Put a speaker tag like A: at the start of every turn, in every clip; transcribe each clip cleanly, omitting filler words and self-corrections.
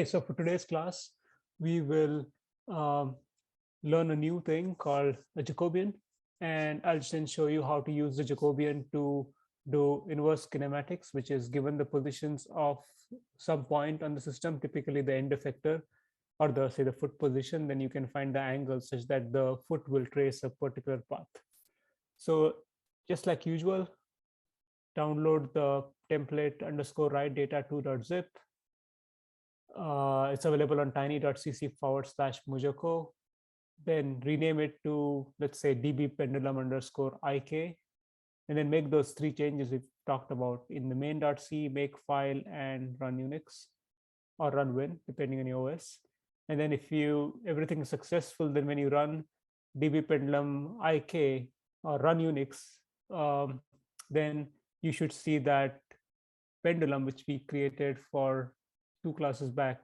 A: So for today's class, we will um, learn a new thing called a Jacobian, and I'll just then show you how to use the Jacobian to do inverse kinematics, which is given the positions of some point on the system, typically the end effector or the say the foot position, then you can find the angle such that the foot will trace a particular path. So just like usual, download the template underscore write data 2.zip. It's available on tiny.cc/MuJoCo. Then rename it to, let's say, db pendulum underscore ik, and then make those three changes we've talked about in the main.c, make file, and run Unix or run Win, depending on your OS. And then if everything is successful, then when you run db pendulum ik or run Unix, then you should see that pendulum which we created for 2 classes back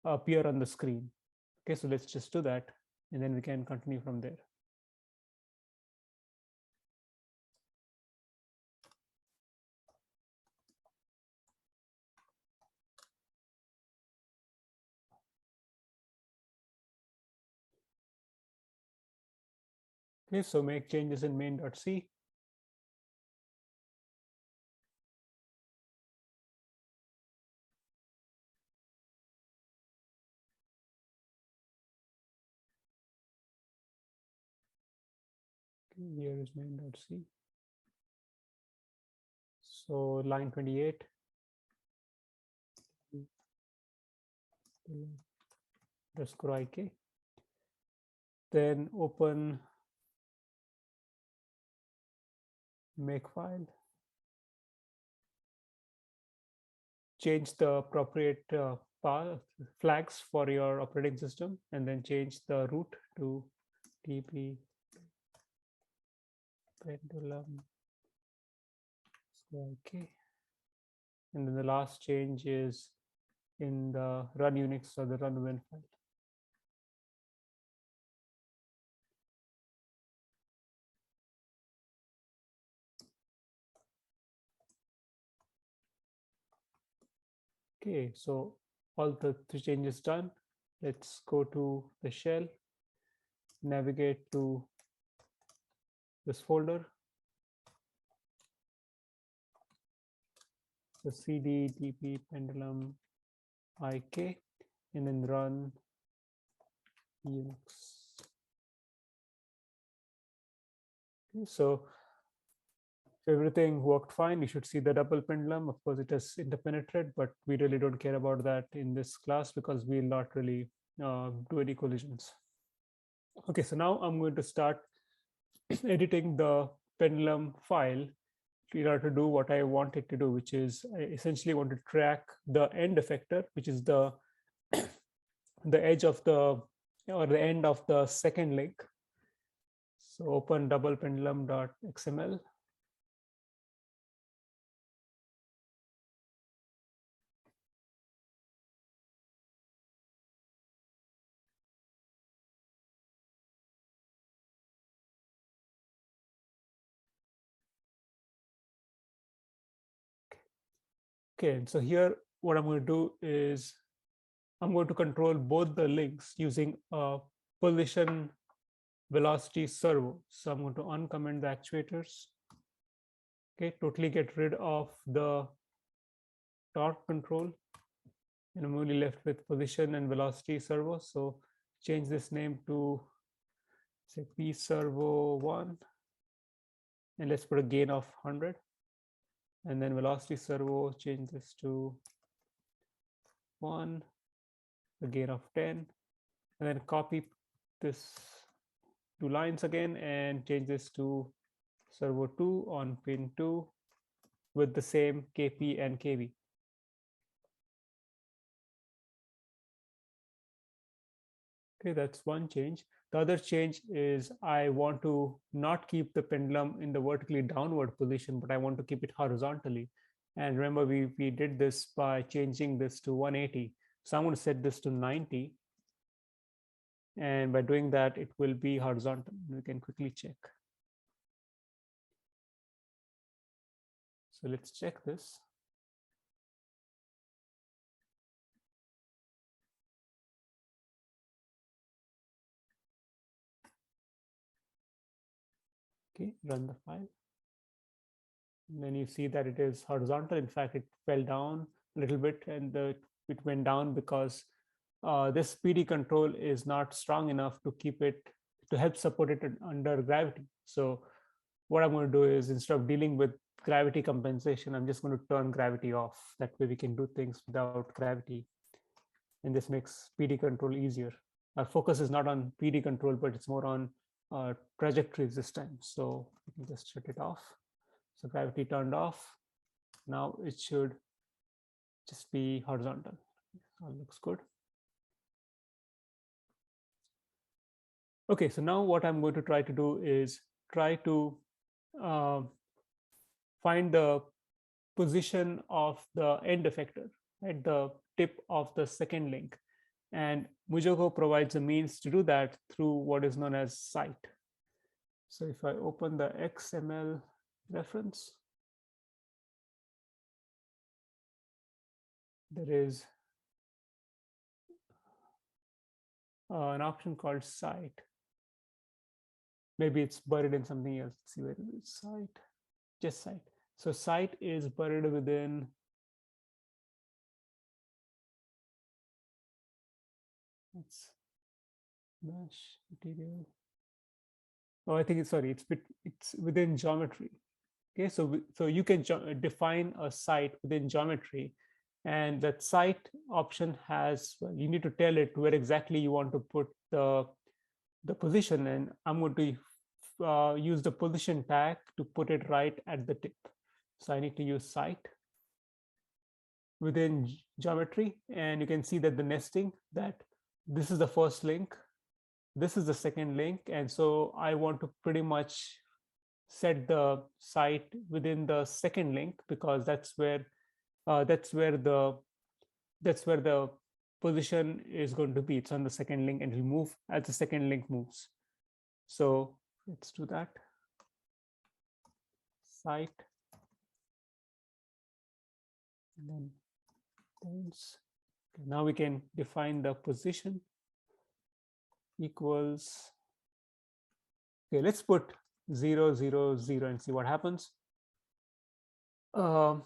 A: appear on the screen. Okay, so let's just do that, and then we can continue from there. Okay, so make changes in main.c. Okay, here is main.c. So line 28. Underscore ik. Then open makefile. Change the appropriate flags for your operating system, and then change the root to db pendulum ik. And then the last change is in the run Unix or the run Win file. Okay, so all the three changes done. Let's go to the shell, navigate to this folder, the cd db pendulum ik, and then run Unix. Okay, so if everything worked fine, you should see the double pendulum. Of course, it has interpenetrated, but we really don't care about that in this class because we'll not really do any collisions. Okay, so now I'm going to start editing the pendulum file in order to do what I want it to do, which is I essentially want to track the end effector, which is the edge of the or the end of the second link. So open double pendulum.xml. Okay, and so here what I'm going to do is I'm going to control both the links using a position velocity servo. So I'm going to uncomment the actuators. Okay, totally get rid of the torque control, and I'm only left with position and velocity servo. So change this name to say p servo 1, and let's put a gain of 100, and then velocity servo, change this to 1, a gain of 10, and then copy this 2 lines again and change this to servo 2 on pin 2 with the same kp and kv. Okay, that's one change. The other change is I want to not keep the pendulum in the vertically downward position, but I want to keep it horizontally. And remember, we did this by changing this to 180. So I'm going to set this to 90. And by doing that, it will be horizontal. We can quickly check. So let's check this. Okay, run the file. And then you see that it is horizontal. In fact, it fell down a little bit, and it went down because this PD control is not strong enough to keep it, to help support it under gravity. So what I'm going to do is, instead of dealing with gravity compensation, I'm just going to turn gravity off. That way we can do things without gravity. And this makes PD control easier. Our focus is not on PD control, but it's more on trajectories this time. So we can just shut it off. So gravity turned off. Now it should just be horizontal. All looks good. Okay, so now what I'm going to try to do is try to find the position of the end effector at the tip of the second link. And MuJoCo provides a means to do that through what is known as site. So if I open the XML reference, there is an option called site. Maybe it's buried in something else. Let's see where it is. Site, just site. So site is buried within let's mesh material. Oh, I think it's sorry. It's within geometry. Okay, so you can define a site within geometry, and that site option has, well, you need to tell it where exactly you want to put the position, and I'm going to use the position tag to put it right at the tip. So I need to use site within geometry, and you can see that the nesting, that this is the first link, this is the second link, and so I want to pretty much set the site within the second link, because that's where the position is going to be. It's on the second link, and it will move as the second link moves. So let's do that. Site, and then points. Okay, now we can define the position equals. Okay, let's put 0, 0, 0 and see what happens. I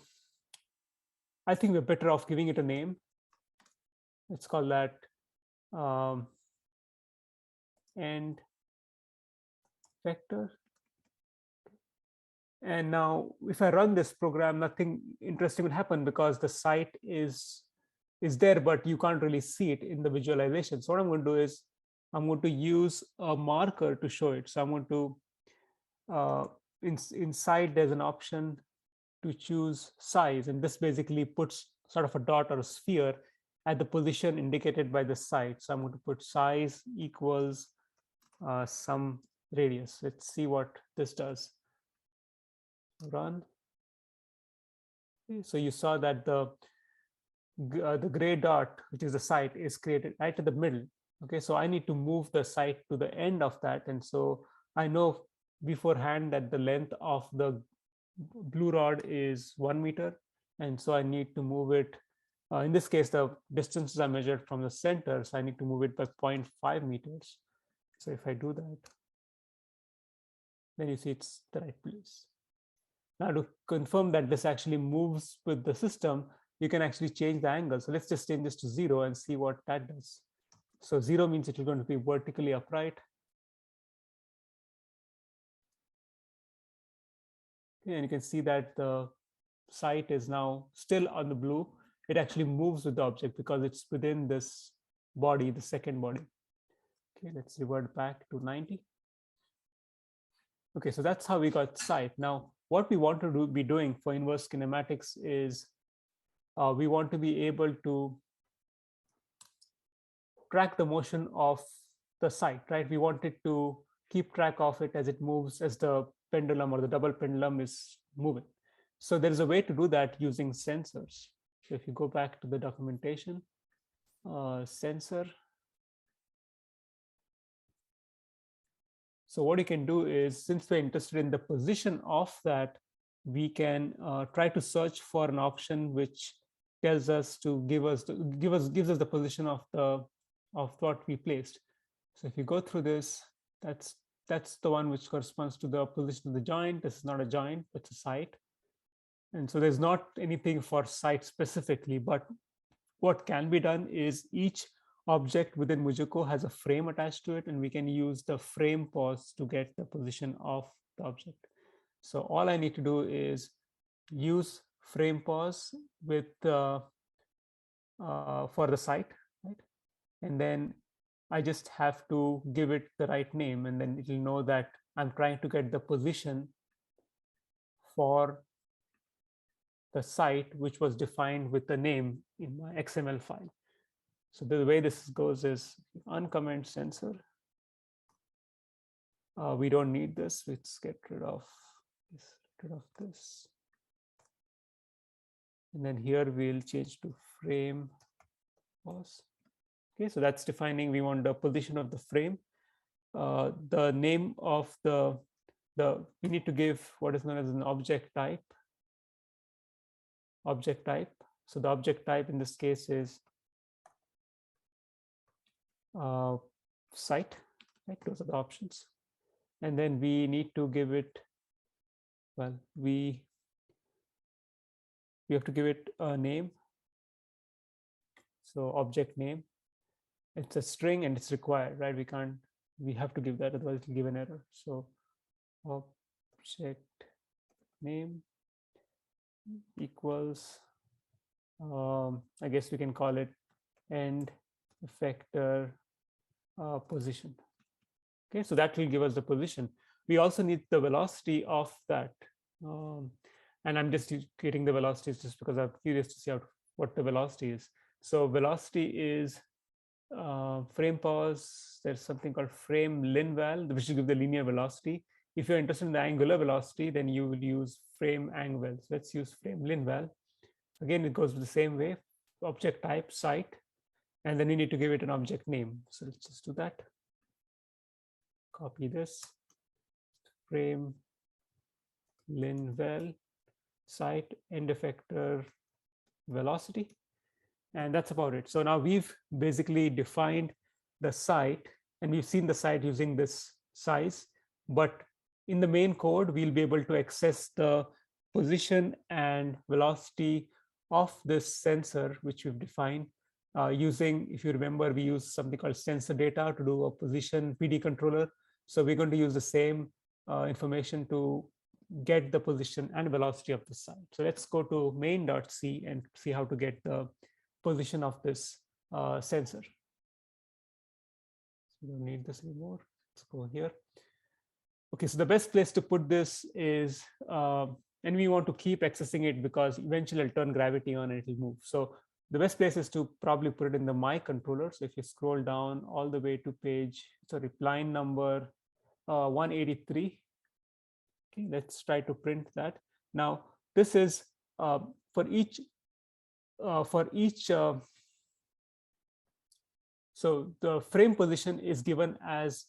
A: think we're better off giving it a name. Let's call that end vector. And now if I run this program, nothing interesting will happen, because the site is there, but you can't really see it in the visualization. So what I'm going to do is I'm going to use a marker to show it. So I'm going to inside there's an option to choose size, and this basically puts sort of a dot or a sphere at the position indicated by the site. So I'm going to put size equals some radius. Let's see what this does. Run. Okay, so you saw that the gray dot, which is the site, is created right at the middle. Okay, so I need to move the site to the end of that, and so I know beforehand that the length of the blue rod is 1 meter, and so I need to move it. In this case, the distances are measured from the center, so I need to move it by 0.5 meters. So if I do that, then you see it's the right place. Now to confirm that this actually moves with the system, you can actually change the angle. So let's just change this to 0 and see what that does. So 0 means it is going to be vertically upright. Okay, and you can see that the site is now still on the blue. It actually moves with the object because it's within this body, the second body. Okay, let's revert back to 90. Okay, so that's how we got site. Now, what we want to be doing for inverse kinematics is we want to be able to track the motion of the site, right? We want it to keep track of it as it moves, as the pendulum or the double pendulum is moving. So there is a way to do that using sensors. So if you go back to the documentation, sensor. So what you can do is, since we're interested in the position of that, we can try to search for an option which tells us to gives us the position of what we placed. So if you go through this, that's that's the one which corresponds to the position of the joint. This is not a joint, it's a site. And so there's not anything for site specifically, but what can be done is each object within MuJoCo has a frame attached to it, and we can use the frame pos to get the position of the object. So all I need to do is use frame pos with for the site, right? And then I just have to give it the right name, and then it will know that I'm trying to get the position for the site which was defined with the name in my XML file. So the way this goes is uncomment sensor. We don't need this. Let's get rid of this. And then here we'll change to frame pos. Okay, so that's defining, we want the position of the frame. The name of we need to give what is known as an object type. So the object type in this case is site, right? Those are the options. And then we need to give it, well, we have to give it a name. So object name, it's a string and it's required, right? We have to give that, otherwise it will give an error. So object name equals, I guess we can call it end-effector position. Okay, so that will give us the position. We also need the velocity of that. And I'm just creating the velocities just because I'm curious to see what the velocity is. So velocity is frame pos. There's something called frame linval, which will give the linear velocity. If you're interested in the angular velocity, then you will use frame angval. So let's use frame linval. Again, it goes the same way, object type, site, and then you need to give it an object name. So let's just do that. Copy this, frame linval, site, end-effector velocity. And that's about it. So now we've basically defined the site, and we've seen the site using this size, but in the main code, we'll be able to access the position and velocity of this sensor, which we've defined using, if you remember, we use something called sensor data to do a position PD controller. So we're going to use the same information to get the position and velocity of the site. So let's go to main.c and see how to get the position of this sensor. So we don't need this anymore. Let's go here. Okay, so the best place to put this is, and we want to keep accessing it because eventually I'll turn gravity on and it will move. So the best place is to probably put it in the my controller. So if you scroll down all the way to line number 183. Okay, let's try to print that. Now, this is for each, so the frame position is given as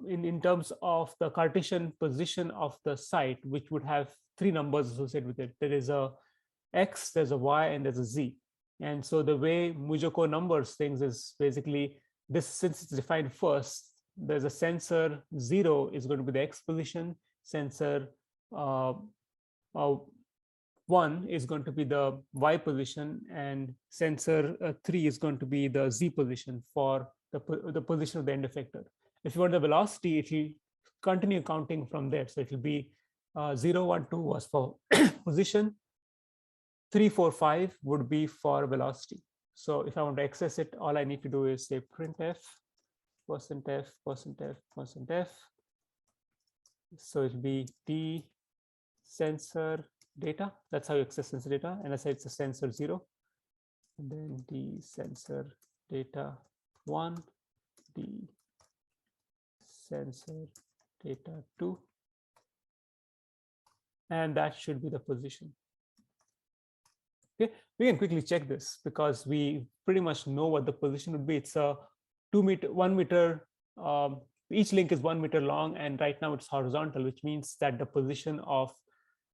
A: in terms of the Cartesian position of the site, which would have 3 numbers associated with it. There is a X, there's a Y, and there's a Z. And so the way MuJoCo numbers things is basically this, since it's defined first, there's a sensor 0 is going to be the X position, sensor 1 is going to be the Y position, and sensor 3 is going to be the Z position for the position of the end effector. If you want the velocity, it will continue counting from there. So it will be 0, 1, 2 was for position, 3, 4, 5 would be for velocity. So if I want to access it, all I need to do is say printf %f. So it'll be the sensor data. That's how you access sensor data. And I say it's a sensor 0. And then the sensor data 1, the sensor data 2. And that should be the position. Okay, we can quickly check this because we pretty much know what the position would be. It's a 1 meter, each link is 1 meter long, and right now it's horizontal, which means that the position of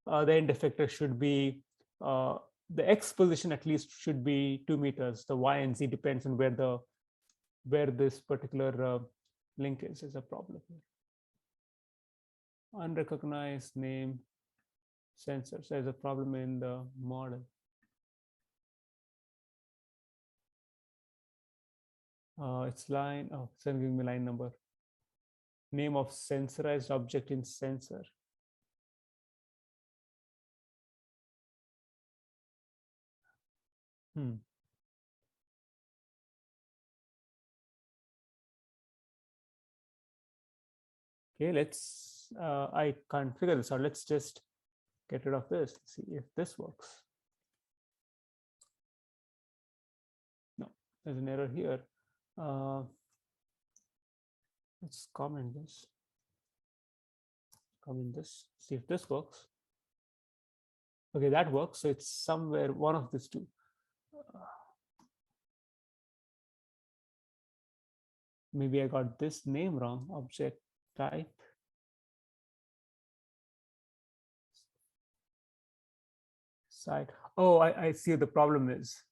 A: the end effector should be, the X position at least should be 2 meters. The Y and Z depends on where the where this particular link is a problem here. Unrecognized name sensor. So there's a problem in the model. It's line, oh, it's giving me line number. Name of sensorized object in sensor. Okay, let's, I can't figure this out. Let's just get rid of this, see if this works. No, there's an error here. Let's comment this. Comment this, see if this works. Okay, that works. So it's somewhere one of these two. Maybe I got this name wrong, object type. Site. Oh, I see the problem is.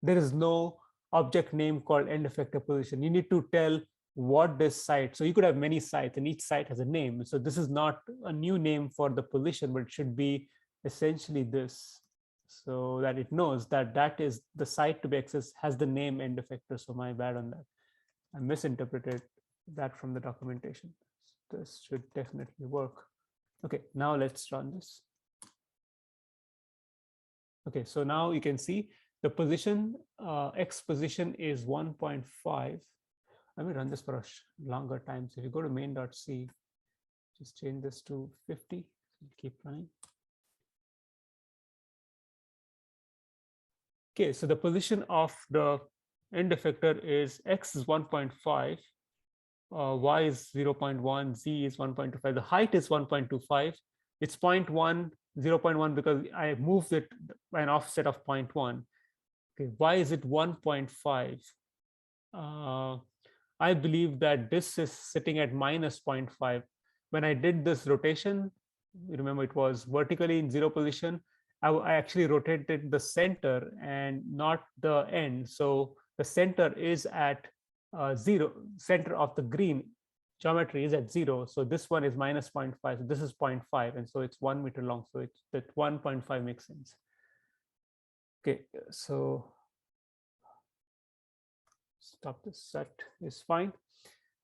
A: There is no object name called end-effector position. You need to tell what this site. So you could have many sites and each site has a name. So this is not a new name for the position, but it should be essentially this, so that it knows that that is the site to be accessed has the name end-effector. So my bad on that. I misinterpreted that from the documentation. This should definitely work. Okay, now let's run this. Okay, so now you can see the position, X position is 1.5. Let me run this for a longer time. So if you go to main.c, just change this to 50, keep running. Okay, so the position of the end effector is X is 1.5, Y is 0.1, Z is 1.25, the height is 1.25, it's 0.1, 0.1 because I moved it by an offset of 0.1. Okay, why is it 1.5? I believe that this is sitting at minus 0.5. When I did this rotation, remember it was vertically in 0 position, I actually rotated the center and not the end. So the center is at 0, center of the green geometry is at 0. So this one is minus 0.5. So this is 0.5. And so it's 1 meter long. So it's that 1.5 makes sense. Okay, so stop this, set is fine.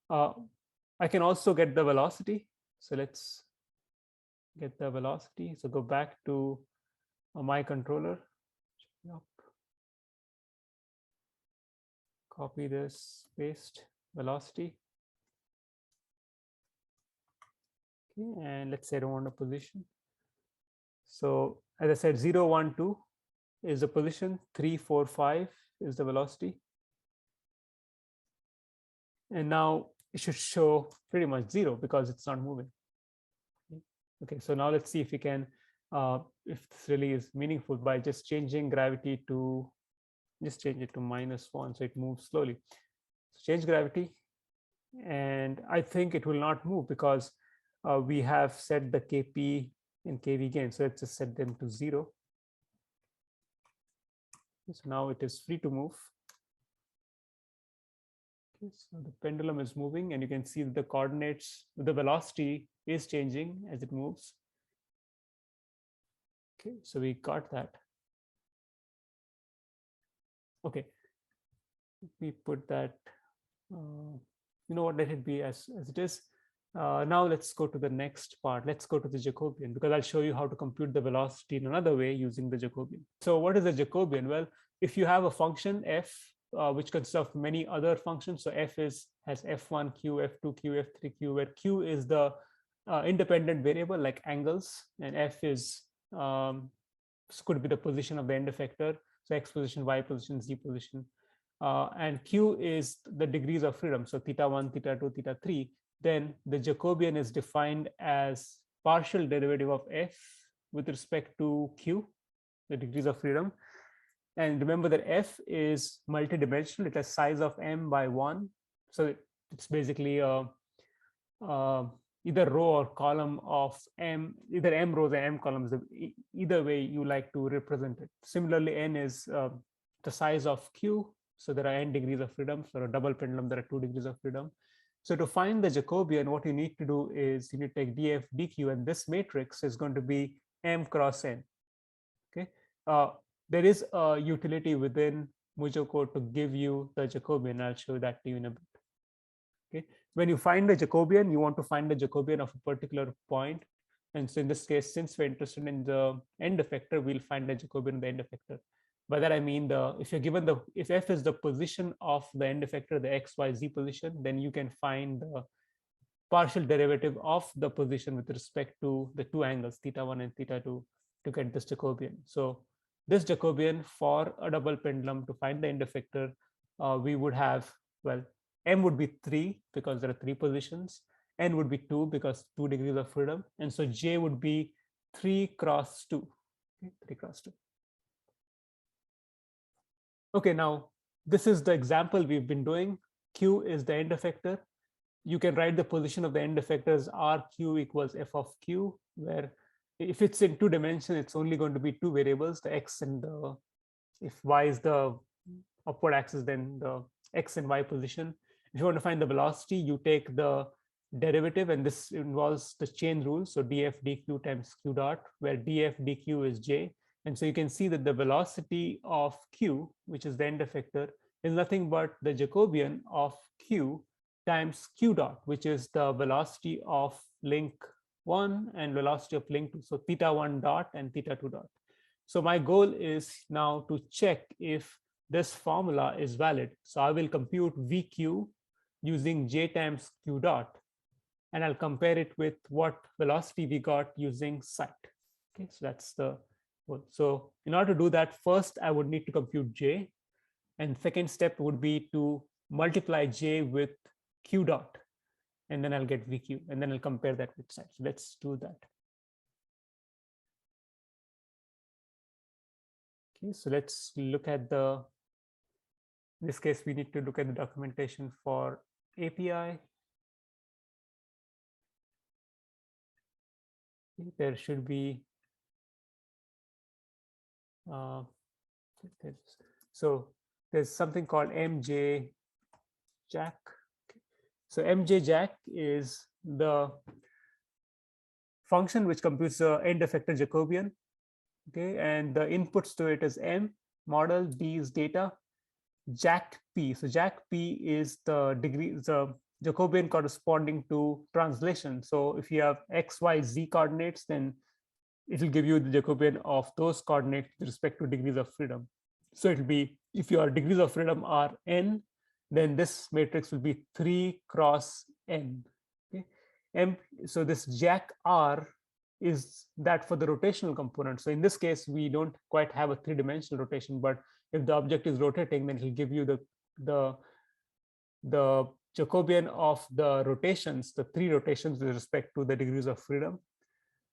A: I can also get the velocity. So let's get the velocity. So go back to my controller. Copy this, paste velocity. Okay, and let's say I don't want a position. So as I said, 0, 1, 2 is the position, 3, 4, 5 is the velocity. And now it should show pretty much 0 because it's not moving. Okay, so now let's see if we can, if this really is meaningful by just changing gravity to, just change it to -1 so it moves slowly. So change gravity, and I think it will not move because we have set the Kp and Kv gain. So let's just set them to 0. So now it is free to move. Okay, so the pendulum is moving, and you can see the coordinates, the velocity is changing as it moves. Okay, so we got that. Okay, we put that, you know what, let it be as it is. Now let's go to the next part. Let's go to the Jacobian, because I'll show you how to compute the velocity in another way using the Jacobian. So what is the Jacobian? Well, if you have a function f, which consists of many other functions, so f has f1 q, f2 q, f3 q, where q is the independent variable like angles, and f is could be the position of the end effector, so x position, y position, z position, and q is the degrees of freedom, so theta 1, theta 2, theta 3. Then the Jacobian is defined as partial derivative of f with respect to q, the degrees of freedom. And remember that f is multidimensional. It has size of m by 1. So it's basically either row or column of m, either m rows and m columns, either way you like to represent it. Similarly, n is the size of q, So there are n degrees of freedom. For a double pendulum, there are 2 degrees of freedom. So to find the Jacobian, what you need to do is you need to take df dq, and this matrix is going to be m cross n. Okay. Uh, there is a utility within MuJoCo to give you the Jacobian. I'll show that to you in a bit. Okay. When you find the Jacobian, you want to find the Jacobian of a particular point. And so in this case, since we're interested in the end effector, we'll find the Jacobian of the end effector. By that I mean, if you're given if f is the position of the end effector, the x, y, z position, then you can find the partial derivative of the position with respect to the two angles, theta1 and theta2, to get this Jacobian. So this Jacobian for a double pendulum, to find the end effector, we would have, well, m would be 3 because there are 3 positions, n would be 2 because 2 degrees of freedom, and so j would be 3 cross 2. Okay, 3 cross 2. Okay, now this is the example we've been doing. Q is the end effector. You can write the position of the end effectors rq equals f of q, where if it's in 2 dimensions, it's only going to be 2 variables, the x and the, if y is the upward axis, then the x and y position. If you want to find the velocity, you take the derivative, and this involves the chain rule. So df dq times q dot, where df dq is j. And so you can see that the velocity of q, which is the end effector, is nothing but the Jacobian of q times q dot, which is the velocity of link 1 and velocity of link 2. So theta 1 dot and theta 2 dot. So my goal is now to check if this formula is valid. So I will compute vq using j times q dot, and I'll compare it with what velocity we got using sight. Okay, so that's the goal. So in order to do that, first I would need to compute j, and second step would be to multiply j with q dot, and then I'll get vq, and then I'll compare that with sight. So let's do that. Okay, so let's look at in this case, we need to look at the documentation for API. There should be so there's something called MuJoCo. So MuJoCo is the function which computes the end effector Jacobian. Okay, and the inputs to it is m, model, d is data, Jac p. So Jac p is the degree, the Jacobian corresponding to translation. So if you have x, y, z coordinates, then it will give you the Jacobian of those coordinates with respect to degrees of freedom. So it will be, if your degrees of freedom are n, then this matrix will be 3 cross n. Okay, so this Jac r is that for the rotational component. So in this case, we don't quite have a 3-dimensional rotation, but if the object is rotating, then it will give you the Jacobian of the rotations, the 3 rotations with respect to the degrees of freedom.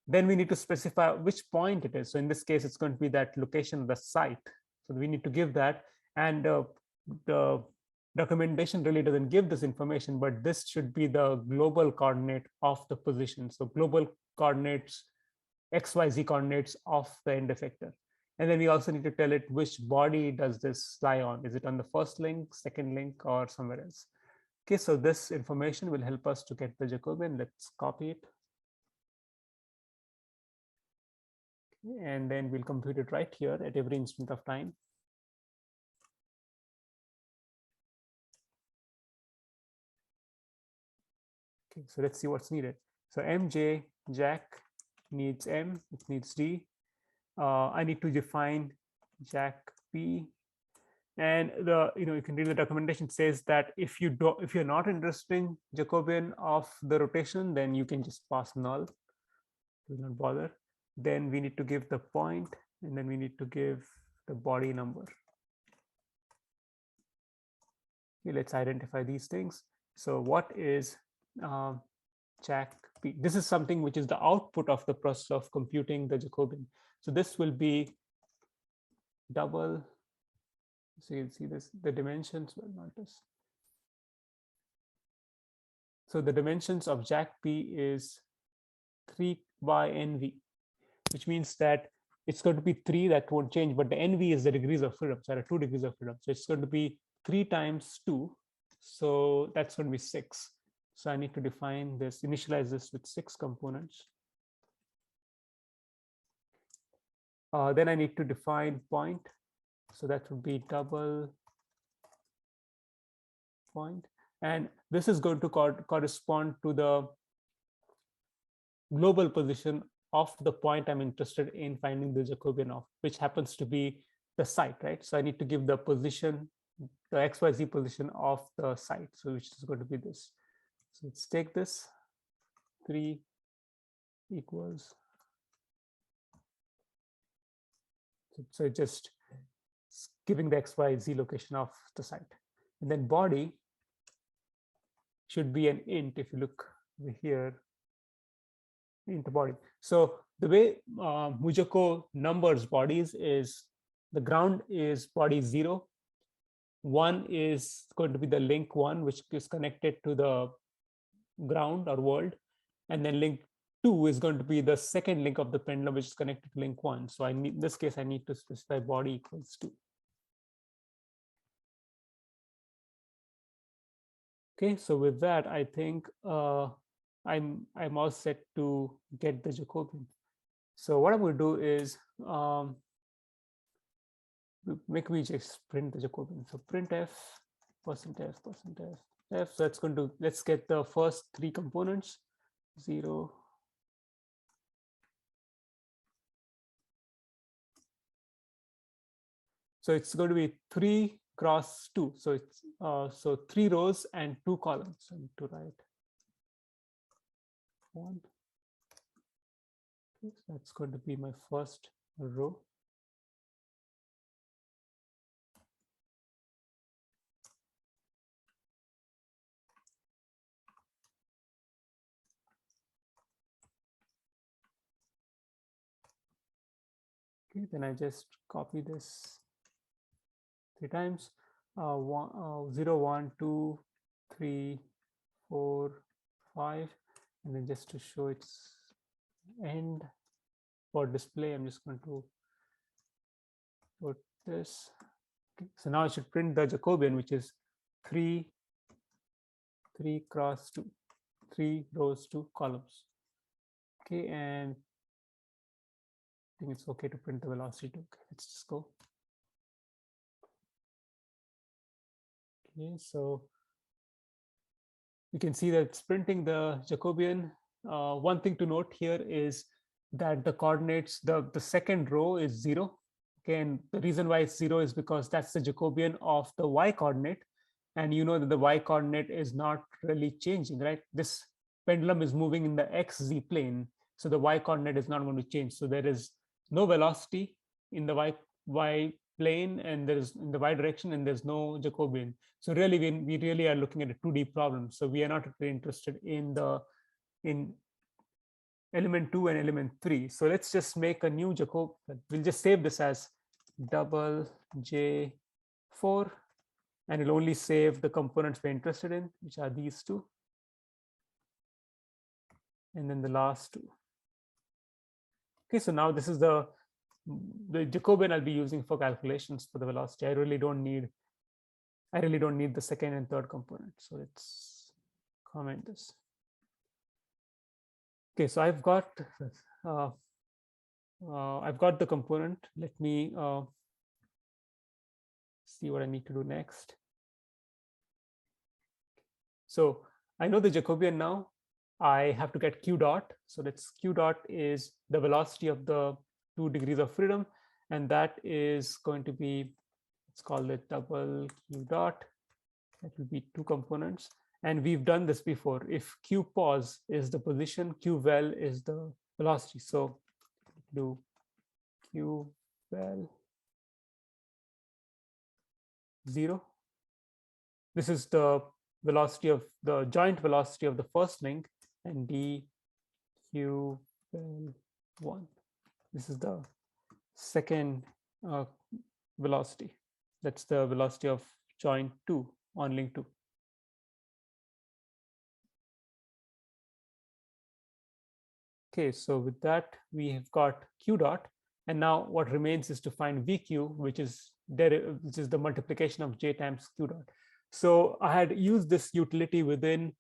A: Then we need to specify which point it is. So in this case, it's going to be that location of the site. So we need to give that, and the documentation really doesn't give this information, but this should be the global coordinate of the position. So global coordinates, XYZ coordinates of the end effector. And then we also need to tell it which body does this lie on. Is it on the first link, second link, or somewhere else? Okay, so this information will help us to get the Jacobian. Let's copy it. Okay, and then we'll compute it right here at every instant of time. Okay, so let's see what's needed. So MuJoCo needs m, it needs d. I need to define Jac p, and you can read the documentation. Says that if you're not interested in Jacobian of the rotation, then you can just pass null. Do not bother. Then we need to give the point, and then we need to give the body number. Okay, let's identify these things. So what is Jac p? This is something which is the output of the process of computing the Jacobian. So this will be double. So you'll see this, the dimensions, well, not this. So the dimensions of Jac p is 3 by nv, which means that it's going to be 3, that won't change, but the NV is the degrees of freedom. So there are 2 degrees of freedom. So it's going to be 3 times 2. So that's going to be 6. So I need to define this, initialize this with 6 components. Then I need to define point. So that would be double point. And this is going to correspond to the global position of the point I'm interested in finding the Jacobian of, which happens to be the site, right? So I need to give the position, the XYZ position of the site. So which is going to be this. So let's take this 3 equals. So just giving the XYZ location of the site. And then body should be an int. If you look over here, int body. So the way MuJoCo numbers bodies is the ground is body 0. 1 is going to be the link 1, which is connected to the ground or world. And then link 2 is going to be the second link of the pendulum, which is connected to link 1. So I need, in this case, I need to specify body equals 2. Okay, so with that, I think I'm all set to get the Jacobian. So what I'm going to do is make me just print the Jacobian. So printf %f %f. So that's going to, let's get the first 3 components, 0. So it's going to be 3 cross 2. So it's so 3 rows and 2 columns. So I need to write 1. Okay, so that's going to be my first row. Okay, then I just copy this 3 times. 0, 1, 2, 3, 4, 5, and then just to show its end for display, I'm just going to put this. Okay, so now I should print the Jacobian, which is 3 cross 2, 3 rows, 2 columns. Okay, and I think it's okay to print the velocity too. Okay, let's just go. Okay, so you can see that it's printing the Jacobian. One thing to note here is that the coordinates, the second row is 0. Okay, and the reason why it's 0 is because that's the Jacobian of the y coordinate. And you know that the y coordinate is not really changing, right? This pendulum is moving in the xz plane. So the y coordinate is not going to change. So there is no velocity in the y plane, and there is in the y direction, and there's no Jacobian. So really, we really are looking at a 2D problem. So we are not really interested in element 2 and element 3. So let's just make a new Jacob. We'll just save this as double J4, and it'll only save the components we're interested in, which are these 2. And then the last 2. Okay, so now this is the Jacobian I'll be using for calculations for the velocity. I really don't need the second and third component. So let's comment this. Okay, so I've got the component. Let me see what I need to do next. So I know the Jacobian now. I have to get qdot. So that's qdot is the velocity of the 2 degrees of freedom, and that is going to be, let's call it double qdot. That will be 2 components. And we've done this before. If q pos is the position, q vel is the velocity. So do q vel 0. This is the velocity of the joint velocity of the first link, and d q vel 1. This is the second velocity. That's the velocity of joint 2 on link 2. Okay, so with that, we have got q dot, And now what remains is to find VQ, which is the multiplication of J times Q dot. So I had used this utility within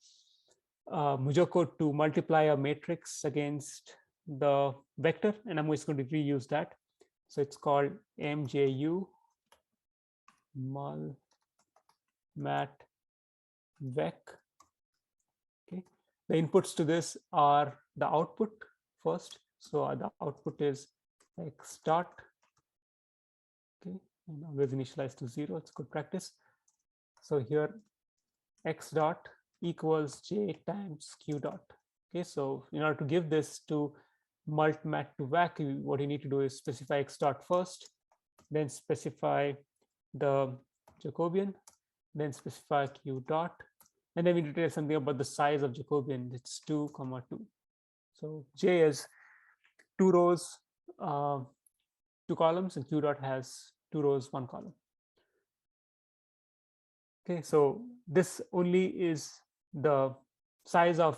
A: MuJoCo to multiply a matrix against the vector, and I'm just going to reuse that. So it's called MJU mul mat vec. Okay, the inputs to this are the output first. So the output is x dot. Okay, and always initialize to 0. It's good practice. So here x dot equals J times Q dot. Okay, so in order to give this to mult mat to vac, what you need to do is specify x dot first, then specify the Jacobian, then specify Q dot, and then we need to tell something about the size of Jacobian. It's 2, 2. So J is 2 rows, 2 columns, and Q dot has 2 rows, 1 column. Okay, so this only is the size of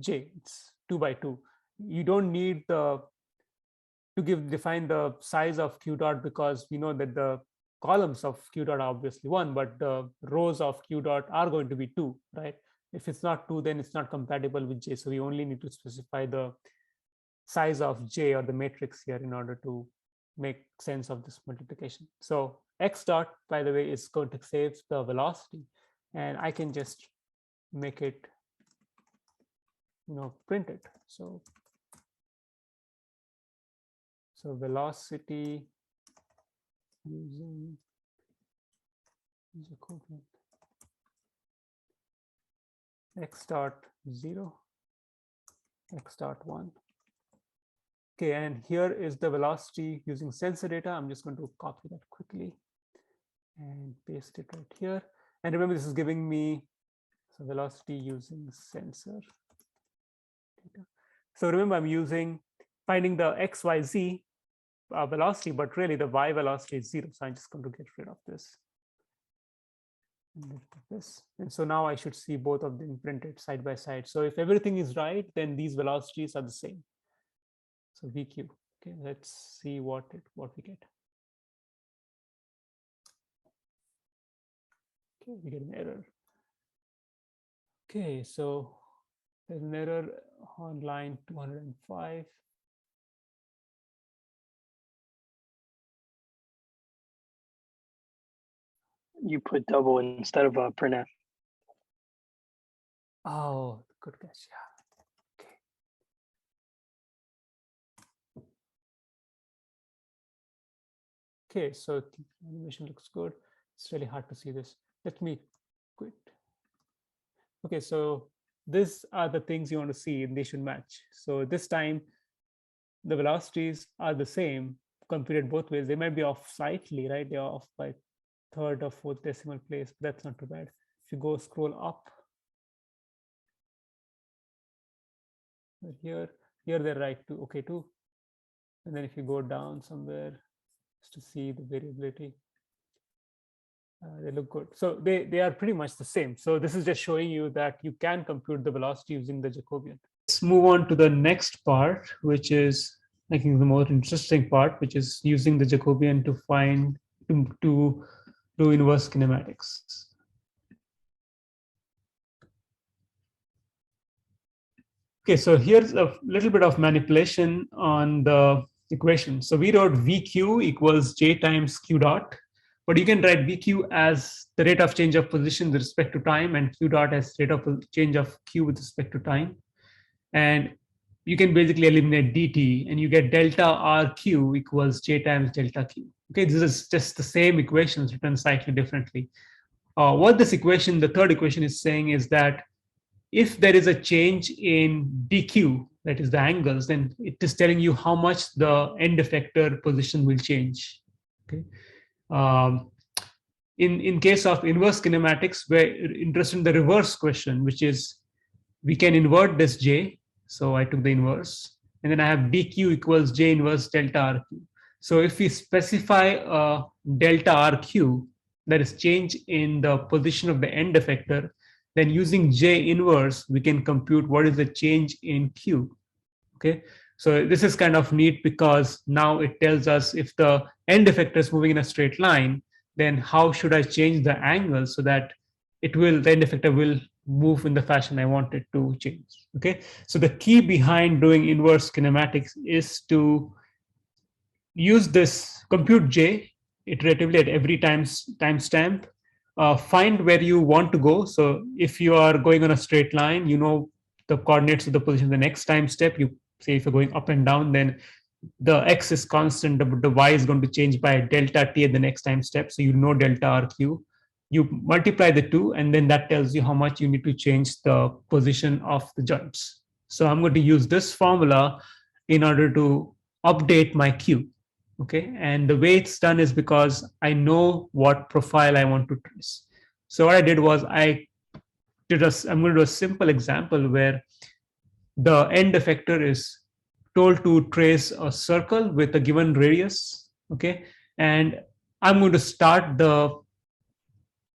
A: J. It's 2 by 2. You don't need to define the size of Q dot, because we know that the columns of Q dot are obviously 1, but the rows of Q dot are going to be 2, right? If it's not 2, then it's not compatible with J. So we only need to specify the size of J, or the matrix here, in order to make sense of this multiplication. So x dot, by the way, is going to save the velocity, and I can just make it, print it. So velocity using Jacobian x dot 0, x dot 1. Okay, and here is the velocity using sensor data. I'm just going to copy that quickly and paste it right here. And remember, this is giving me velocity using sensor data. So remember, I'm finding the x, y, z velocity, but really the y velocity is 0. So I'm just going to get rid of this. And so now I should see both of them printed side by side. So if everything is right, then these velocities are the same. So VQ. Okay, let's see what we get. Okay, we get an error. Okay, so there's an error on line 205.
B: You put double instead of printf.
A: Oh, good catch. Yeah. Okay, so the animation looks good. It's really hard to see this. Let me quit. Okay, so these are the things you want to see, and they should match. So this time, the velocities are the same, computed both ways. They might be off slightly, right? They're off by 3rd or 4th decimal place, but that's not too bad. If you go scroll up, here they're right too, okay too. And then if you go down somewhere just to see the variability, they look good. So they are pretty much the same. So this is just showing you that you can compute the velocity using the Jacobian. Let's move on to the next part, which is, I think, the most interesting part, which is using the Jacobian to find to do inverse kinematics. Okay, so here's a little bit of manipulation on the equation. So we wrote VQ equals J times Q dot, but you can write VQ as the rate of change of position with respect to time, and Q dot as rate of change of Q with respect to time. And you can basically eliminate dt, and you get delta RQ equals J times delta Q. Okay, this is just the same equations written slightly differently. What this equation, the third equation, is saying is that if there is a change in dq, that is the angles, then it is telling you how much the end effector position will change. Okay. In case of inverse kinematics, we're interested in the reverse question, which is we can invert this j. So I took the inverse, and then I have dq equals j inverse delta rq. So if we specify a delta rq, that is change in the position of the end effector, then using j inverse, we can compute what is the change in q. Okay. So this is kind of neat because now it tells us if the end effector is moving in a straight line, then how should I change the angle so that the end effector will move in the fashion I want it to change. Okay, so the key behind doing inverse kinematics is to use this compute j iteratively at every timestamp. Find where you want to go. So if you are going on a straight line, you know the coordinates of the position. The next time step, you say if you're going up and down, then the x is constant, but the y is going to change by delta t at the next time step. So you know delta rq. You multiply the two, and then that tells you how much you need to change the position of the joints. So I'm going to use this formula in order to update my q. Okay, and the way it's done is because I know what profile I want to trace. So what I did was I'm going to do a simple example where the end effector is told to trace a circle with a given radius. Okay, and I'm going to start the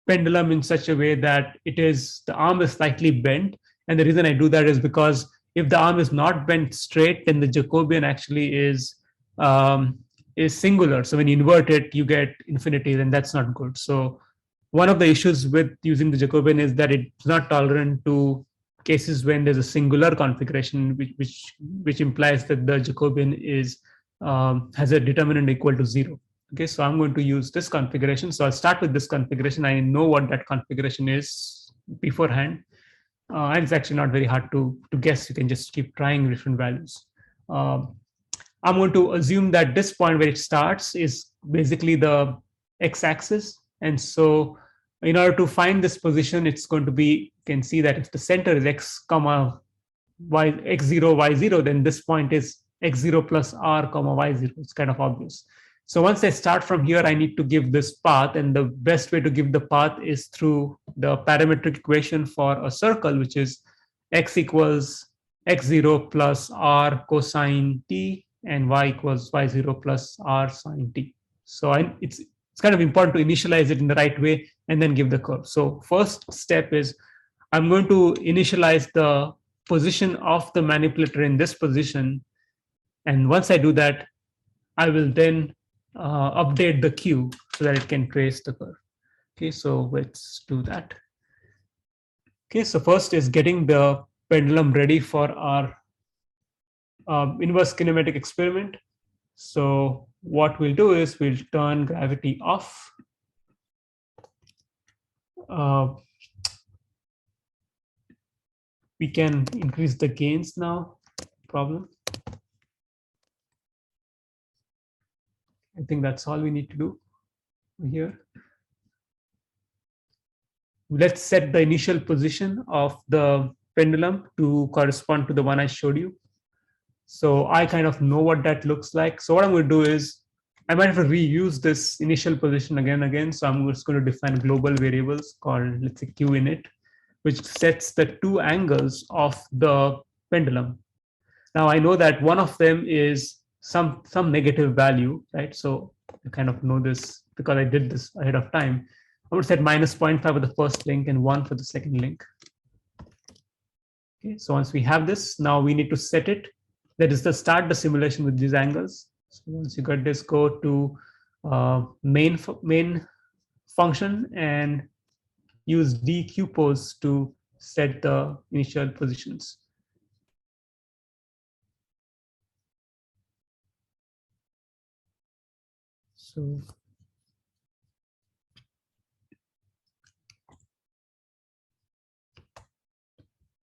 A: pendulum in such a way that the arm is slightly bent. And the reason I do that is because if the arm is not bent straight, then the Jacobian actually is singular. So when you invert it, you get infinity, and that's not good. So one of the issues with using the Jacobian is that it's not tolerant to cases when there's a singular configuration, which implies that the Jacobian has a determinant equal to 0. Okay, so I'm going to use this configuration. So I'll start with this configuration. I know what that configuration is beforehand. And it's actually not very hard to guess. You can just keep trying different values. I'm going to assume that this point where it starts is basically the x-axis. And so in order to find this position, it's going to be, you can see that if the center is x comma y, x0, y0, then this point is x0 plus r comma y0. It's kind of obvious. So once I start from here, I need to give this path, and the best way to give the path is through the parametric equation for a circle, which is x equals x0 plus r cosine t and y equals y0 plus r sine t. So it's kind of important to initialize it in the right way and then give the curve. So first step is I'm going to initialize the position of the manipulator in this position. And once I do that, I will then update the q so that it can trace the curve. Okay, so let's do that. Okay, so first is getting the pendulum ready for our inverse kinematic experiment. So what we'll do is we'll turn gravity off. We can increase the gains now. Problem. I think that's all we need to do here. Let's set the initial position of the pendulum to correspond to the one I showed you. So I kind of know what that looks like. So what I'm going to do is I might have to reuse this initial position again and again. So I'm just going to define global variables called, let's say, q init, which sets the two angles of the pendulum. Now I know that one of them is some negative value, right? So I kind of know this because I did this ahead of time. I would set minus 0.5 for the first link and 1 for the second link. Okay, so once we have this, now we need to set it. That is to start the simulation with these angles. So once you got this, go to main function and use dqpose to set the initial positions.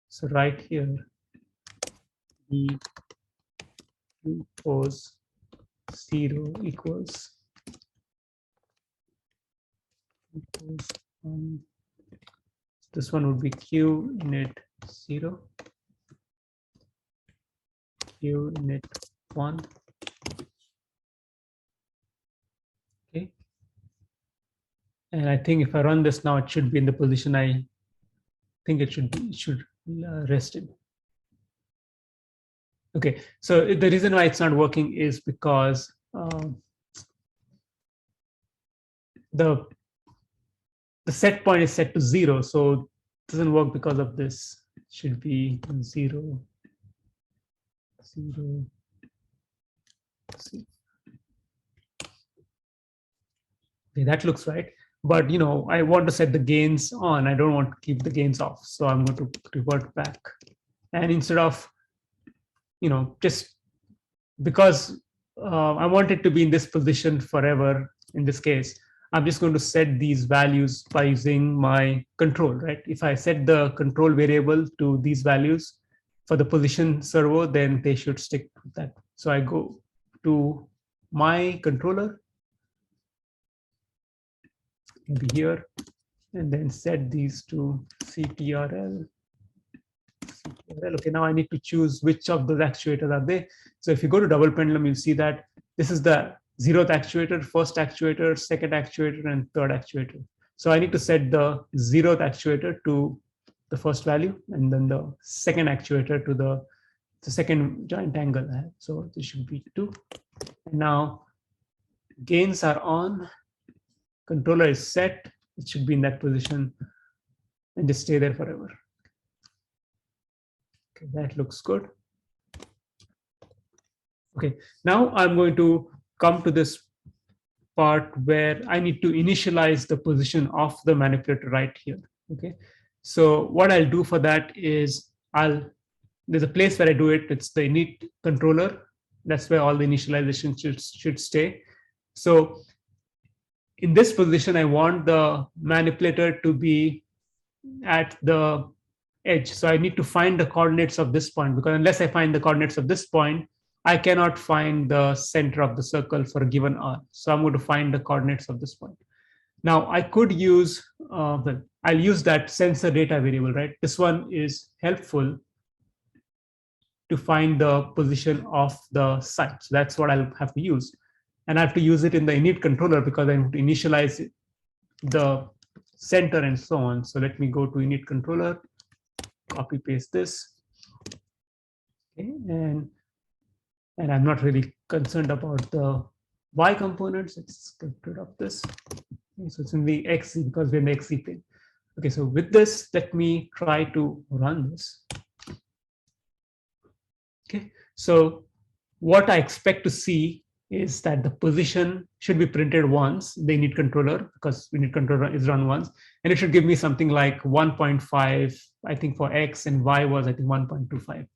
A: So right here, the pose 0 equals this one would be q init 0, q init 1. Okay, and I think if I run this now, it should be in the position I think it should rest in. Okay, so the reason why it's not working is because the set point is set to 0, so it doesn't work because of this. It should be 0. 0 C. Okay, that looks right. But I want to set the gains on. I don't want to keep the gains off. So I'm going to revert back. And instead of, just because I want it to be in this position forever, in this case, I'm just going to set these values by using my control, right? If I set the control variable to these values for the position servo, then they should stick with that. So I go to my controller, maybe here, and then set these to CTRL. Okay, now I need to choose which of those actuators are they. So if you go to double pendulum, you'll see that this is the 0th actuator, first actuator, second actuator, and third actuator. So I need to set the 0th actuator to the first value, and then the second actuator to the second giant angle. So this should be 2. And now gains are on, controller is set, it should be in that position and just stay there forever. Okay, that looks good. Okay, now I'm going to come to this part where I need to initialize the position of the manipulator right here. Okay, so what I'll do for that is there's a place where I do it. It's the init controller. That's where all the initialization should stay. So in this position, I want the manipulator to be at the edge. So I need to find the coordinates of this point, because unless I find the coordinates of this point, I cannot find the center of the circle for a given r. So I'm going to find the coordinates of this point. Now I could use, I'll use that sensor data variable, right? This one is helpful to find the position of the site. So that's what I'll have to use. And I have to use it in the init controller because I have to initialize the center and so on. So let me go to init controller, copy paste this. Okay, and I'm not really concerned about the y components. Let's get rid of this. Okay, so it's in the xz because we're in the xz plane. Okay, so with this, let me try to run this. Okay, so what I expect to see is that the position should be printed once, the init controller, because init controller is run once, and it should give me something like 1.5, I think for x, and y was, I think, 1.25.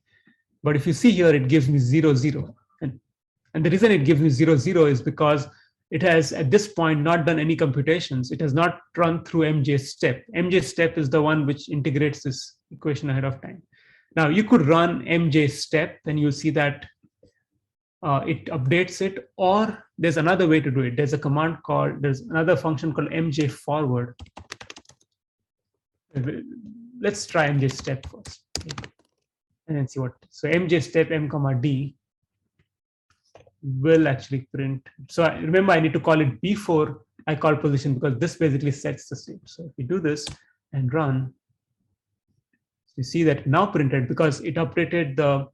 A: But if you see here, it gives me 0, 0. And the reason it gives me 0, 0 is because it has, at this point, not done any computations. It has not run through MJ step. MJ step is the one which integrates this equation ahead of time. Now, you could run MJ step, and you'll see that it updates it, or there's another way to do it. There's another function called MJ forward. Let's try MJ step first. And then see what. So MJ step m comma d will actually print. So remember, I need to call it before I call position, because this basically sets the state. So if we do this and run, you see that now printed because it updated the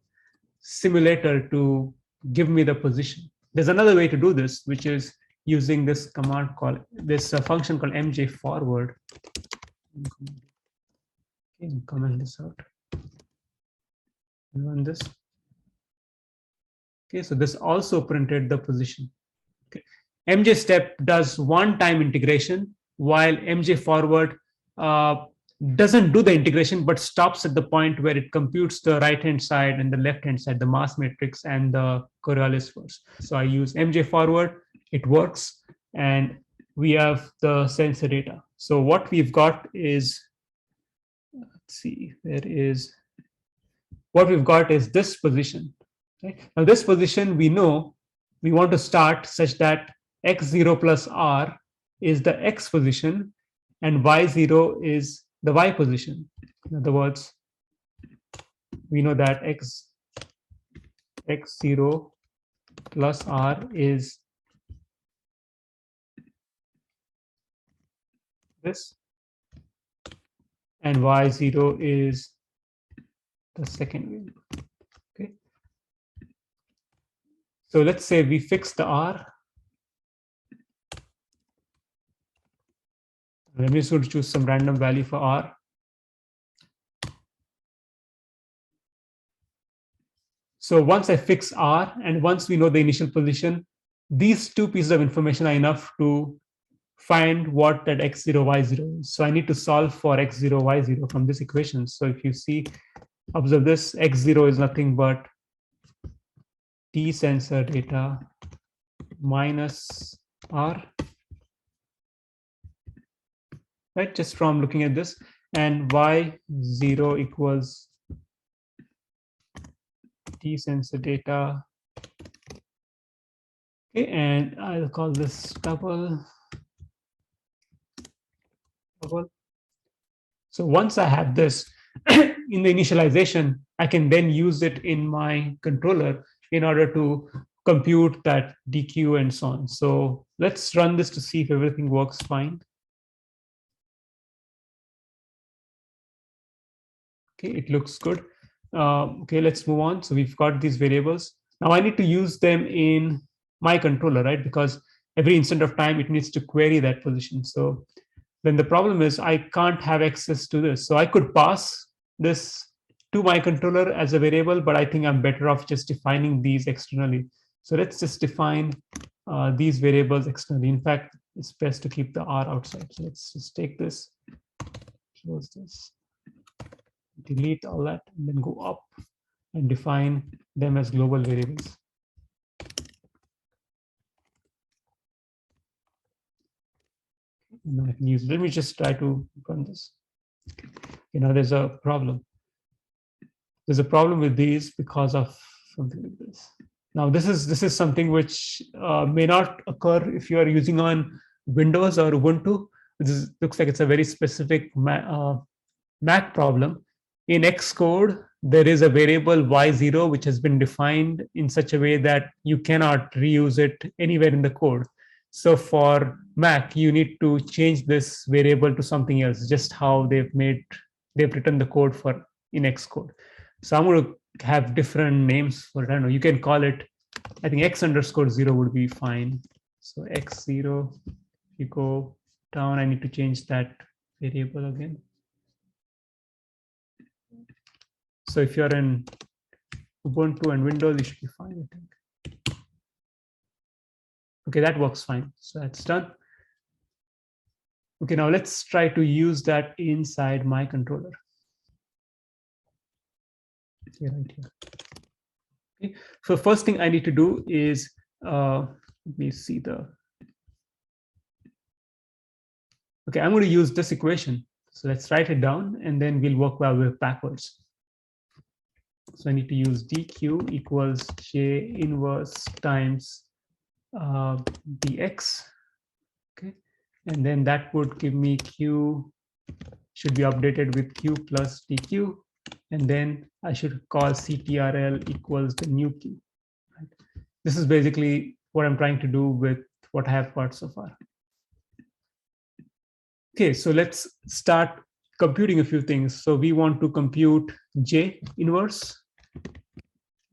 A: simulator to give me the position. There's another way to do this, which is using this command call, this function called MJ forward. Okay, comment this out and run this. Okay, so this also printed the position. Okay. MJ step does one-time integration, while MJ forward doesn't do the integration, but stops at the point where it computes the right-hand side and the left-hand side, the mass matrix and the Coriolis force. So I use MJ forward, it works, and we have the sensor data. So what we've got is, let's see, what we've got is this position. Okay? Now this position, we know we want to start such that x0 plus r is the x position and y0 is the y position. In other words, we know that x0 plus r is this, and y0 is the second variable. Okay. So let's say we fix the r. Let me just choose some random value for r. So once I fix R and once we know the initial position, these two pieces of information are enough to find what that x0, y0 is. So I need to solve for x0, y0 from this equation. So if you see, observe this, x0 is nothing but t sensor data minus R, right? Just from looking at this, and y0 equals t sensor data. Okay, and I'll call this double. So once I have this in the initialization, I can then use it in my controller in order to compute that DQ and so on. So let's run this to see if everything works fine. Okay, it looks good. Okay, let's move on. So we've got these variables. Now I need to use them in my controller, right? Because every instant of time, it needs to query that position. So then the problem is I can't have access to this. So I could pass this to my controller as a variable, but I think I'm better off just defining these externally. So let's just define these variables externally. In fact, it's best to keep the R outside. So let's just take this, close this, delete all that, and then go up and define them as global variables. And I can use, let me just try to run this. There's a problem. There's a problem with these because of something like this. Now, this is something which may not occur if you are using on Windows or Ubuntu. Looks like it's a very specific Mac problem. In Xcode, there is a variable y0 which has been defined in such a way that you cannot reuse it anywhere in the code. So for Mac, you need to change this variable to something else, just how they've written the code for in Xcode. So I'm going to have different names for it. I don't know. You can call it, I think x_0 would be fine. So x0, you go down, I need to change that variable again. So if you're in Ubuntu and Windows, you should be fine, I think. Okay, that works fine. So that's done. Okay, now let's try to use that inside my controller. Right here. Okay. So first thing I need to do is let me see the. Okay, I'm going to use this equation. So let's write it down, and then we'll work our way backwards. So I need to use dq equals j inverse times dx. Okay, and then that would give me q should be updated with q plus dq. And then I should call CTRL equals the new q. Right? This is basically what I'm trying to do with what I have got so far. Okay, so let's start computing a few things. So we want to compute J inverse.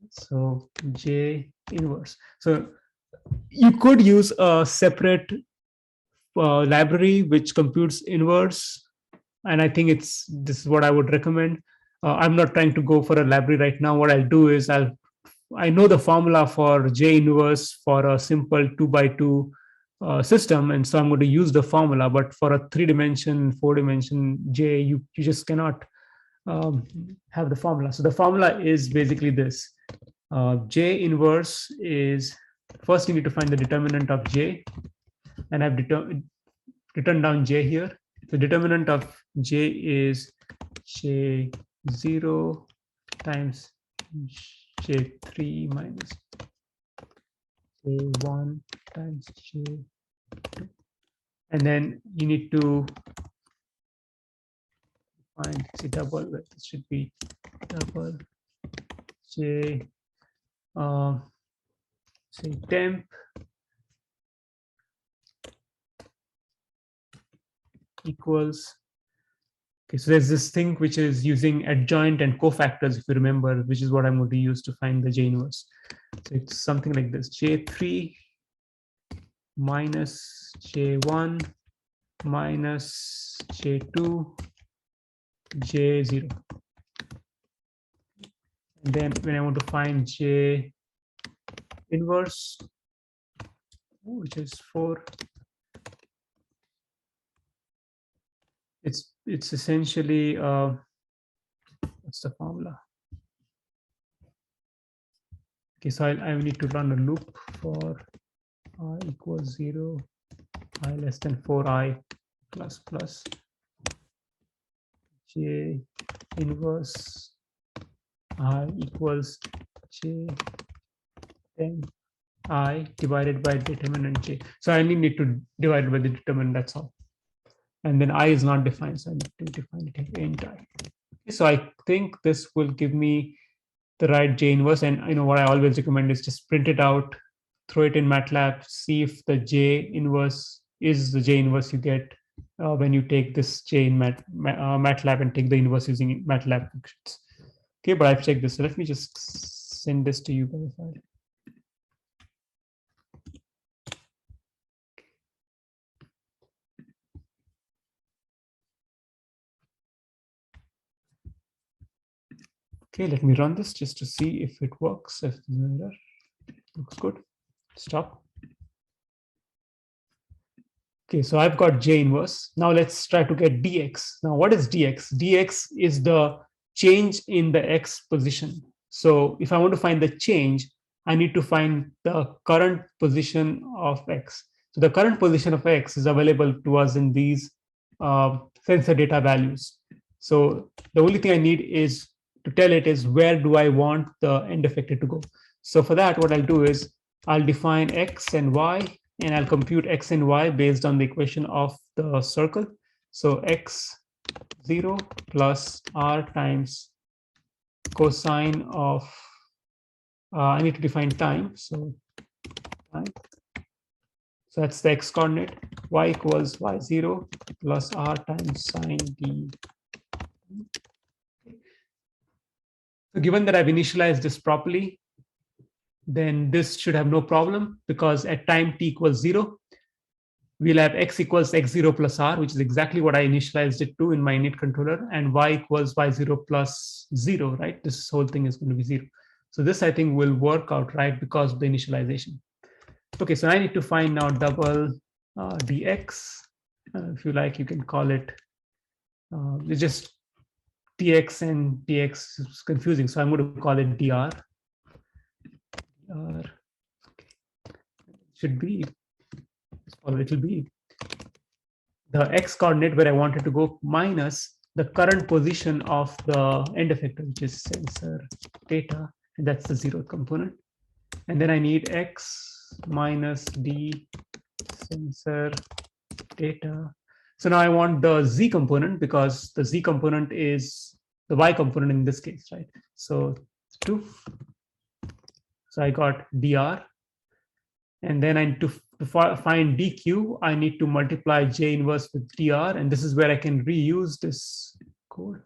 A: So J inverse. So you could use a separate library which computes inverse. And I think this is what I would recommend. I'm not trying to go for a library right now. What I'll do is I know the formula for J inverse for a simple 2x2 system, and so I'm going to use the formula. But for a 3-dimension, 4-dimension J, you just cannot have the formula. So the formula is basically this: J inverse is, first you need to find the determinant of J, and I've written down J here. The determinant of J is J0 times J3 minus J1 times J2. And then you need to find, say, double, this should be double J, say, temp equals. Okay, so there's this thing which is using adjoint and cofactors, if you remember, which is what I'm going to use to find the J inverse. So it's something like this: J3 minus J1 minus J2 J0. And then when I want to find J inverse, which is 4, it's essentially what's the formula? Okay, so I need to run a loop for I equals 0, I less than 4i plus plus J inverse I equals J 10 I divided by determinant J. So I only need to divide it by the determinant, that's all. And then I is not defined, so I need to define it as int I. So I think this will give me the right J inverse. And what I always recommend is just print it out, throw it in MATLAB, see if the J inverse is the J inverse you get when you take this J in MATLAB and take the inverse using MATLAB functions. Okay, but I've checked this. So let me just send this to you by the file. Okay, let me run this just to see if it works. If there's an error, looks good. Stop. Okay, so I've got J inverse. Now let's try to get dx. Now, what is dx? Dx is the change in the x position. So if I want to find the change, I need to find the current position of x. So the current position of x is available to us in these sensor data values. So the only thing I need is to tell it is where do I want the end effector to go. So for that, what I'll do is I'll define x and y, and I'll compute x and y based on the equation of the circle. So x0 plus r times cosine of, I need to define time. So time. So that's the x coordinate. Y equals y0 plus r times sine d. So given that I've initialized this properly, then this should have no problem, because at time t equals 0, we'll have x equals x0 plus r, which is exactly what I initialized it to in my init controller, and y equals y0 plus 0, right? This whole thing is going to be 0. So this, I think, will work out, right, because of the initialization. Okay, so I need to find now double dx. If you like, you can call it, it's just dx, and dx is confusing, so I'm going to call it dr. Should be, or it'll be the x coordinate where I wanted to go minus the current position of the end effector, which is sensor data, and that's the 0th component. And then I need x minus d sensor data. So now I want the z component, because the z component is the y component in this case, right? So 2. So I got dr. And then I need to find dq, I need to multiply J inverse with dr, and this is where I can reuse this code.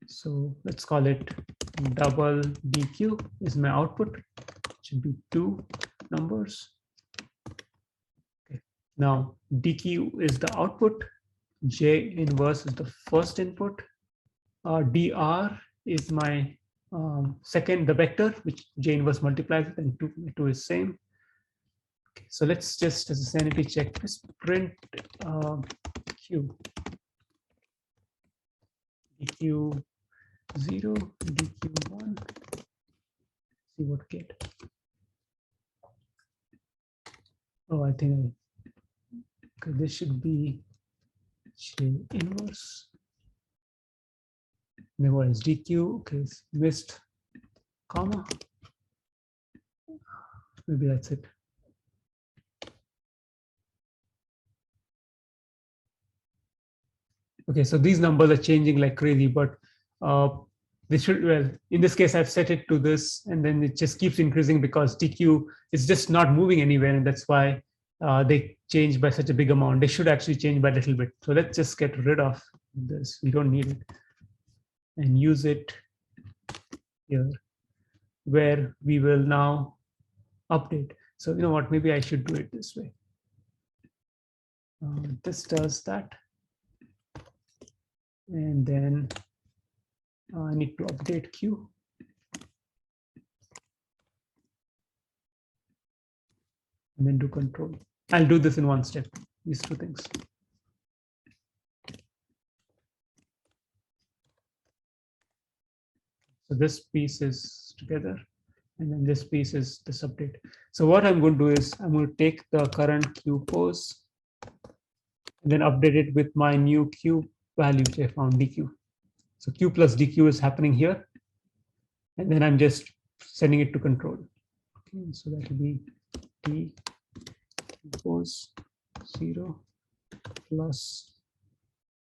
A: So let's call it double dq is my output. It should be 2 numbers. Okay. Now dq is the output, J inverse is the first input, dr is my second, the vector, which J inverse multiplies it, and 2 is same. Okay, so let's just, as a sanity check, just print q, dq 0, dq 1, see what we get. Oh, I think okay, this should be J inverse. Maybe what is dq? Okay, it's missed comma. Maybe that's it. Okay, so these numbers are changing like crazy, but they should, well, in this case, I've set it to this, and then it just keeps increasing because dq is just not moving anywhere, and that's why they change by such a big amount. They should actually change by a little bit. So let's just get rid of this. We don't need it, and use it here, where we will now update. So you know what, maybe I should do it this way. This does that. And then I need to update Q. And then do control. I'll do this in one step, these two things. So this piece is together, and then this piece is this update. So what I'm going to do is I'm going to take the current Q pose and then update it with my new Q value which I found, DQ. So Q plus DQ is happening here. And then I'm just sending it to control. Okay, so that will be D pose 0 plus,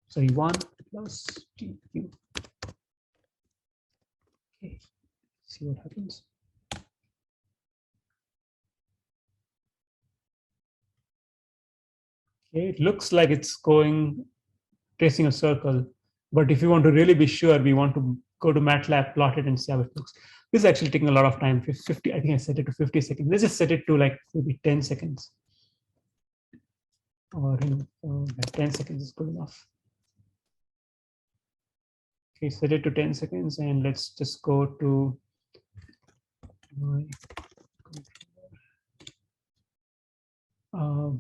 A: sorry, 1 plus DQ. Okay, see what happens. Okay, it looks like it's going, tracing a circle. But if you want to really be sure, we want to go to MATLAB, plot it, and see how it looks. This is actually taking a lot of time. 50, I think I set it to 50 seconds. Let's just set it to like maybe 10 seconds. Or 10 seconds is good enough. Okay, set it to 10 seconds, and let's just go to my controller.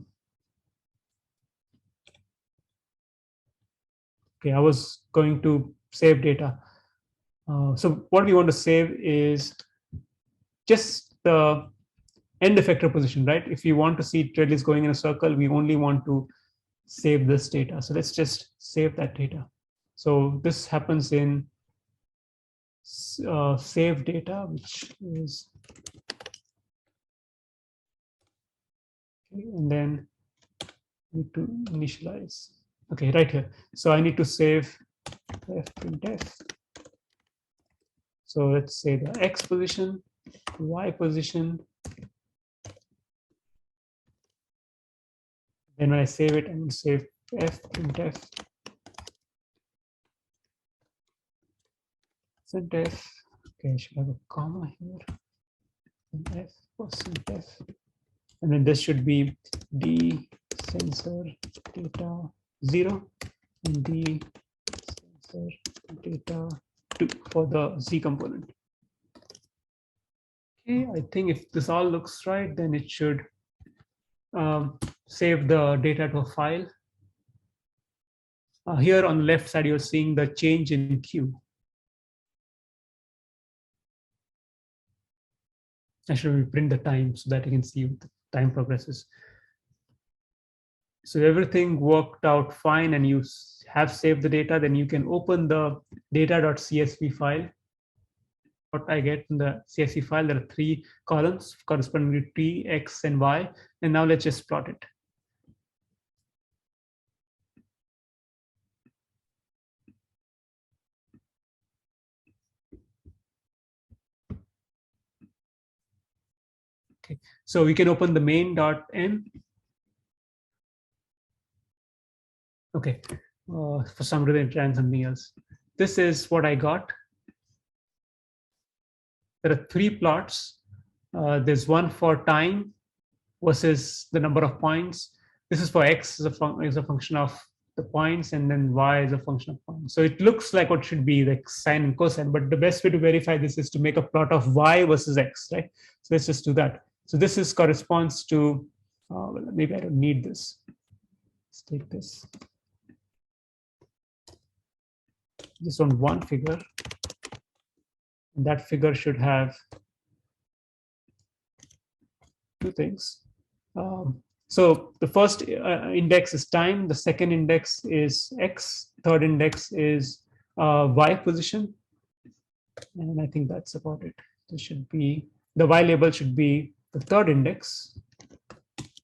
A: Okay, I was going to save data. So what we want to save is just the end effector position, right? If you want to see trail is going in a circle, we only want to save this data. So let's just save that data. So this happens in save data, which is, okay, and then need to initialize. Okay, right here. So I need to save fprintf. So let's say the X position, Y position. Then when I save it, I'm going to save fprintf. Printf. Okay, I should have a comma here. F %f. And then this should be d sensor data 0 and d sensor data 2 for the Z component. Okay, I think if this all looks right, then it should save the data to a file. Here on the left side, you're seeing the change in Q. I should print the time so that you can see the time progresses. So everything worked out fine and you have saved the data, then you can open the data.csv file. What I get in the CSV file, there are 3 columns corresponding to T, X, and Y. And now let's just plot it. Okay, so we can open the main.m. Okay, for some reason it ran something else. This is what I got. There are 3 plots. There's one for time versus the number of points. This is for X is a function of the points, and then Y is a function of points. So it looks like what should be like sine and cosine, but the best way to verify this is to make a plot of Y versus X, right? So let's just do that. So this is corresponds to, well, maybe I don't need this. Let's take this. Just on one figure. And that figure should have 2 things. So the first index is time, the second index is X, third index is Y position. And I think that's about it. This should be, the Y label should be the third index.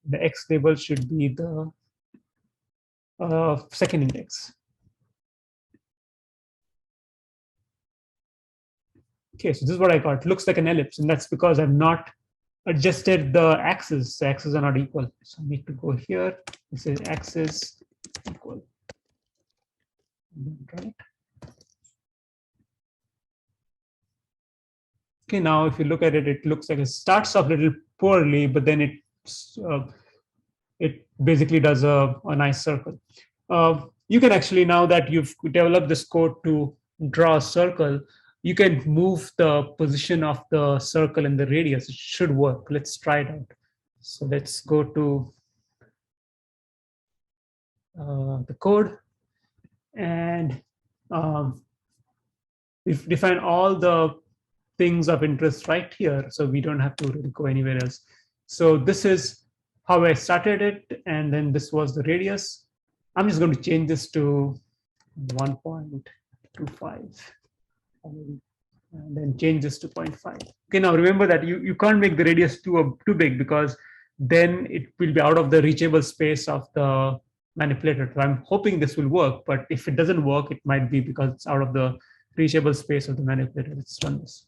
A: The X label should be the second index. Okay, so this is what I got. It looks like an ellipse, and that's because I've not adjusted the axes. The axes are not equal. So I need to go here. It says axis equal. Right. Okay, now if you look at it, it looks like it starts off a little poorly, but then it basically does a nice circle. you can actually, now that you've developed this code to draw a circle, you can move the position of the circle and the radius. It should work. Let's try it out. So let's go to the code, and we've defined all the things of interest right here, so we don't have to really go anywhere else. So this is how I started it, and then this was the radius. I'm just going to change this to 1.25, and then change this to 0.5. Okay, now remember that you can't make the radius too big, because then it will be out of the reachable space of the manipulator. So I'm hoping this will work, but if it doesn't work, it might be because it's out of the reachable space of the manipulator. Let's run this.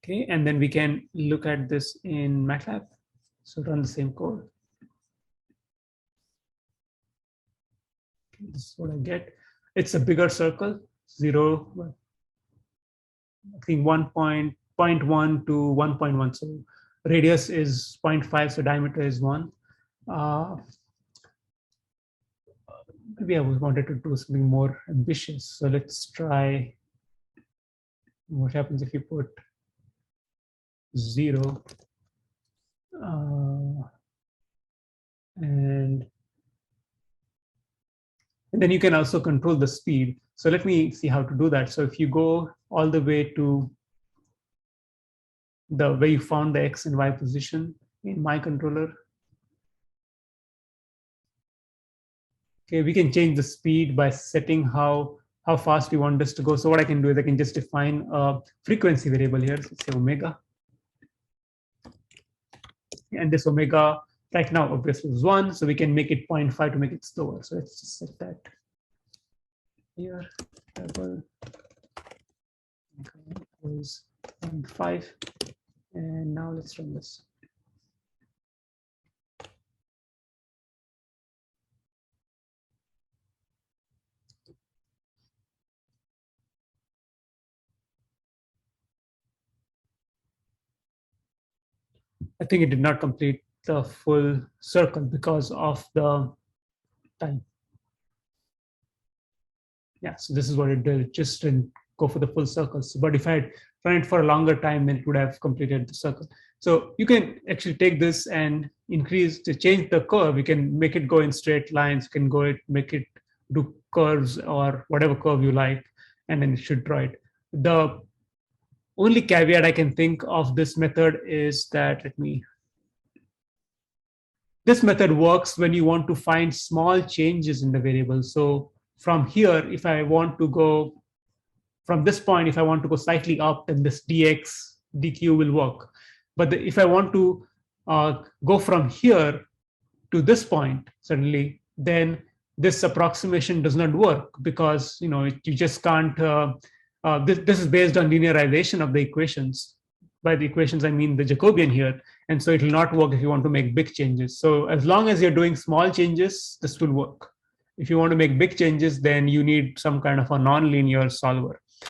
A: Okay, and then we can look at this in MATLAB. So run the same code. Okay, this is what I get. It's a bigger circle, 0, I think 1.1 to 1.1. So radius is 0.5, so diameter is 1. Maybe I wanted to do something more ambitious. So let's try what happens if you put 0 and then you can also control the speed. So let me see how to do that. So if you go all the way to the where you found the X and Y position in my controller, okay, we can change the speed by setting how fast we want this to go. So what I can do is I can just define a frequency variable here. So let's say omega. And this omega right now obviously is 1, so we can make it 0.5 to make it slower. So let's just set that here. Double is 0.5, and now let's run this. I think it did not complete the full circle because of the time. Yeah, so this is what it did. It just didn't go for the full circles. But if I had run it for a longer time, then it would have completed the circle. So you can actually take this and change the curve. You can make it go in straight lines. You can make it do curves or whatever curve you like, and then it should draw it. The only caveat I can think of this method is that, this method works when you want to find small changes in the variable. So from here, if I want to go from this point, if I want to go slightly up, then this dx, dq will work. But if I want to go from here to this point, suddenly, then this approximation does not work, because you just can't. This is based on linearization of the equations. By the equations, I mean the Jacobian here. And so it will not work if you want to make big changes. So as long as you're doing small changes, this will work. If you want to make big changes, then you need some kind of a nonlinear solver.